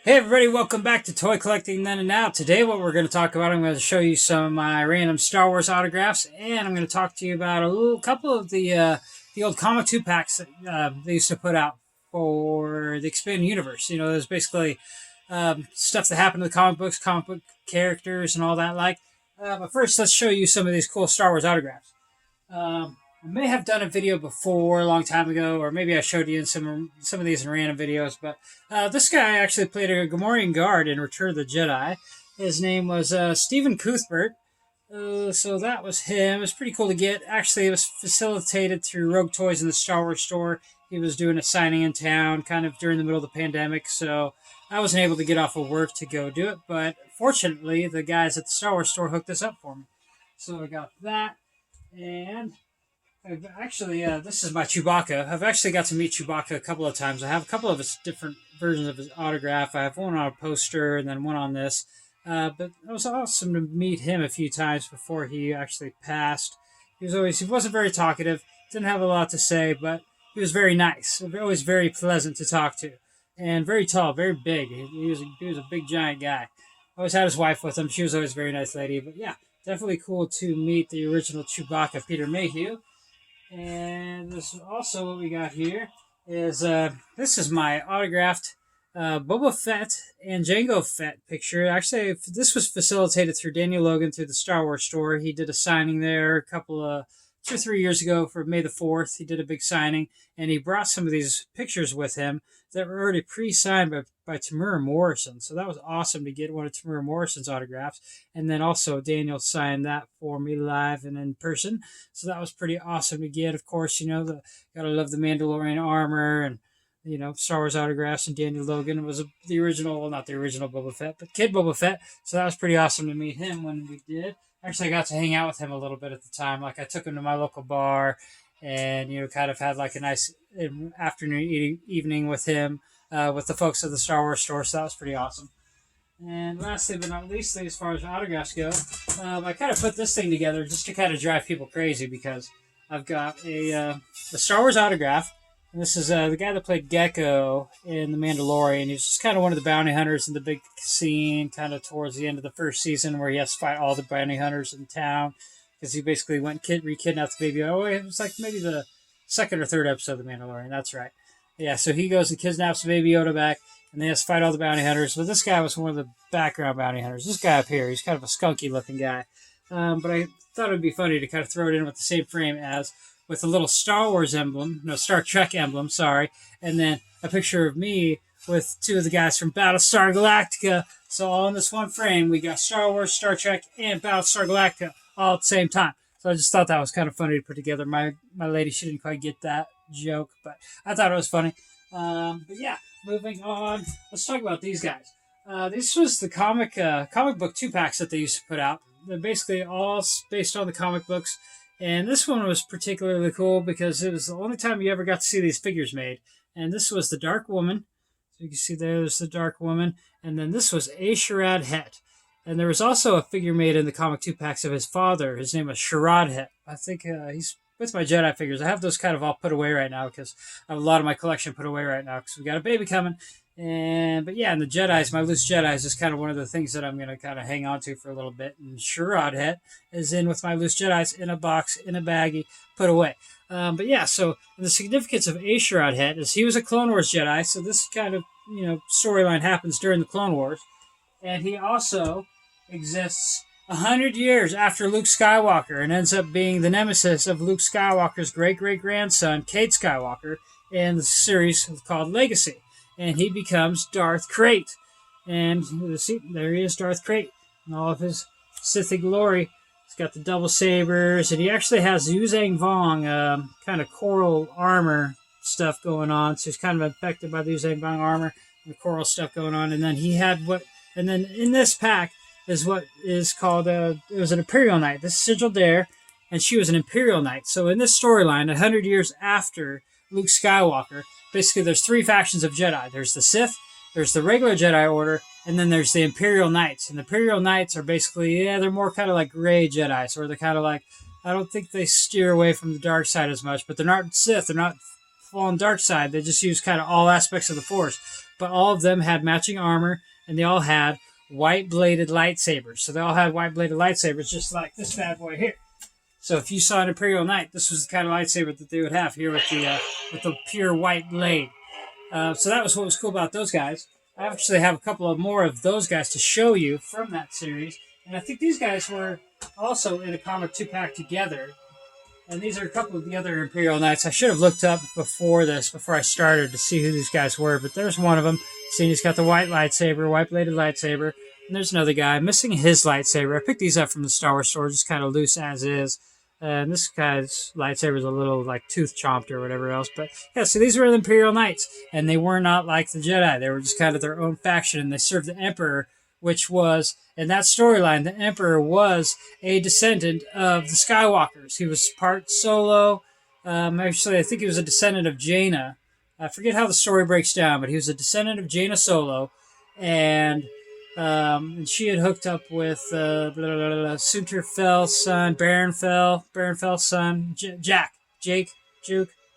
Hey everybody, welcome back to Toy Collecting Then and Now. Today what we're going to talk about, I'm going to show you some of my random Star Wars autographs, and I'm going to talk to you about couple of the old comic 2-packs that they used to put out for the expanded universe. You know, there's basically stuff that happened to the comic books, comic book characters, and all that like. But first, let's show you some of these cool Star Wars autographs. I may have done a video before a long time ago, or maybe I showed you in some of these in random videos. But this guy actually played a Gamorrean guard in Return of the Jedi. His name was Stephen Cuthbert. So that was him. It was pretty cool to get. Actually, it was facilitated through Rogue Toys in the Star Wars store. He was doing a signing in town, kind of during the middle of the pandemic. So I wasn't able to get off of work to go do it. But fortunately, the guys at the Star Wars store hooked this up for me. So I got that. And this is my Chewbacca. I've actually got to meet Chewbacca a couple of times. I have a couple of his different versions of his autograph. I have one on a poster and then one on this. But it was awesome to meet him a few times before he actually passed. He wasn't very talkative, didn't have a lot to say, but he was very nice. Always very pleasant to talk to, and very tall, very big. He was a big giant guy. Always had his wife with him. She was always a very nice lady. But yeah, definitely cool to meet the original Chewbacca, Peter Mayhew. And this is also what we got here is this is my autographed Boba Fett and Jango Fett picture. Actually, this was facilitated through Daniel Logan through the Star Wars store. He did a signing there a couple of 2 or 3 years ago for May the 4th. He did a big signing, and he brought some of these pictures with him that were already pre-signed by Tamura Morrison. So that was awesome to get one of Tamura Morrison's autographs. And then also Daniel signed that for me live and in person. So that was pretty awesome to get. Of course, gotta love the Mandalorian armor and Star Wars autographs, and Daniel Logan was the original, well, not the original Boba Fett, but Kid Boba Fett. So that was pretty awesome to meet him when we did. Actually, I got to hang out with him a little bit at the time. Like, I took him to my local bar and, kind of had like a nice afternoon evening with him, with the folks at the Star Wars store. So that was pretty awesome. And lastly but not least, as far as autographs go, I kind of put this thing together just to kind of drive people crazy because I've got a Star Wars autograph. And this is the guy that played Gecko in The Mandalorian. He's just kind of one of the bounty hunters in the big scene, kind of towards the end of the first season, where he has to fight all the bounty hunters in town because he basically re-kidnapped the baby. Oh, it was like maybe the second or third episode of The Mandalorian. That's right. Yeah, so he goes and kidnaps the baby Yoda back, and they have to fight all the bounty hunters. But this guy was one of the background bounty hunters. This guy up here, he's kind of a skunky-looking guy. But I thought it would be funny to kind of throw it in with the same frame as with a little Star Wars emblem, no, Star Trek emblem, sorry, and then a picture of me with two of the guys from Battlestar Galactica. So all in this one frame, we got Star Wars, Star Trek, and Battlestar Galactica all at the same time. So I just thought that was kind of funny to put together. My lady, she didn't quite get that joke, but I thought it was funny. But yeah, moving on, let's talk about these guys. This was the comic book 2-packs that they used to put out. They're basically all based on the comic books. And this one was particularly cool because it was the only time you ever got to see these figures made. And this was the Dark Woman. So you can see there's the Dark Woman. And then this was Asherad Het. And there was also a figure made in the comic 2-packs of his father. His name was Sharad Het. I think he's with my Jedi figures. I have those kind of all put away right now because I have a lot of my collection put away right now because we got a baby coming. But yeah, and the Jedi's, my loose Jedi's is kind of one of the things that I'm going to kind of hang on to for a little bit. And Sharad Het is in with my loose Jedi's in a box, in a baggie, put away. But yeah, so the significance of Asherad Het is he was a Clone Wars Jedi, so this kind of, storyline happens during the Clone Wars. And he also exists 100 years after Luke Skywalker and ends up being the nemesis of Luke Skywalker's great-great-grandson, Cade Skywalker, in the series called Legacy. And he becomes Darth Krayt. And see, there he is, Darth Krayt, in all of his Sithic glory. He's got the double sabers, and he actually has Yuzang Vong, kind of coral armor stuff going on. So he's kind of infected by the Yuzang Vong armor and the coral stuff going on. And then and then in this pack is what is called, it was an Imperial Knight. This is Sigil Dare, and she was an Imperial Knight. So in this storyline, 100 years after Luke Skywalker, basically there's three factions of Jedi. There's the Sith, there's the regular Jedi Order, and then there's the Imperial Knights. And the Imperial Knights are basically, they're more kind of like gray Jedi. So they're kind of like, I don't think they steer away from the dark side as much, but they're not Sith, they're not fall on dark side. They just used kind of all aspects of the Force. But all of them had matching armor, and they all had white-bladed lightsabers. So they all had white-bladed lightsabers, just like this bad boy here. So if you saw an Imperial Knight, this was the kind of lightsaber that they would have here with the pure white blade. So that was what was cool about those guys. I actually have a couple of more of those guys to show you from that series. And I think these guys were also in a comic 2-pack together. And these are a couple of the other Imperial Knights. I should have looked up before I started, to see who these guys were. But there's one of them. See, he's got the white lightsaber, white-bladed lightsaber. And there's another guy missing his lightsaber. I picked these up from the Star Wars store, just kind of loose as is. And this guy's lightsaber is a little like tooth chomped or whatever else. But yeah, so these were the Imperial Knights. And they were not like the Jedi. They were just kind of their own faction. And they served the Emperor, which was, in that storyline, the Emperor was a descendant of the Skywalkers. He was part Solo. Actually, I think he was a descendant of Jaina. I forget how the story breaks down, but he was a descendant of Jaina Solo. And she had hooked up with Sunterfell's son, Baronfell's son, Juke,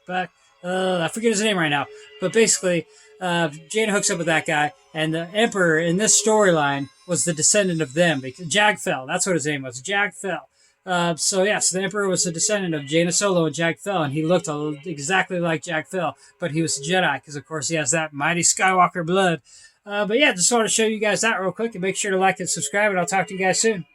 Buck. I forget his name right now. But basically, Jaina hooks up with that guy, and the Emperor in this storyline was the descendant of them. Because Jagfell, that's what his name was, Jagfell. So the Emperor was a descendant of Jaina Solo and Jagfell, and he looked exactly like Jagfell, but he was a Jedi, because of course he has that mighty Skywalker blood. But yeah, just want to show you guys that real quick, and make sure to like and subscribe, and I'll talk to you guys soon.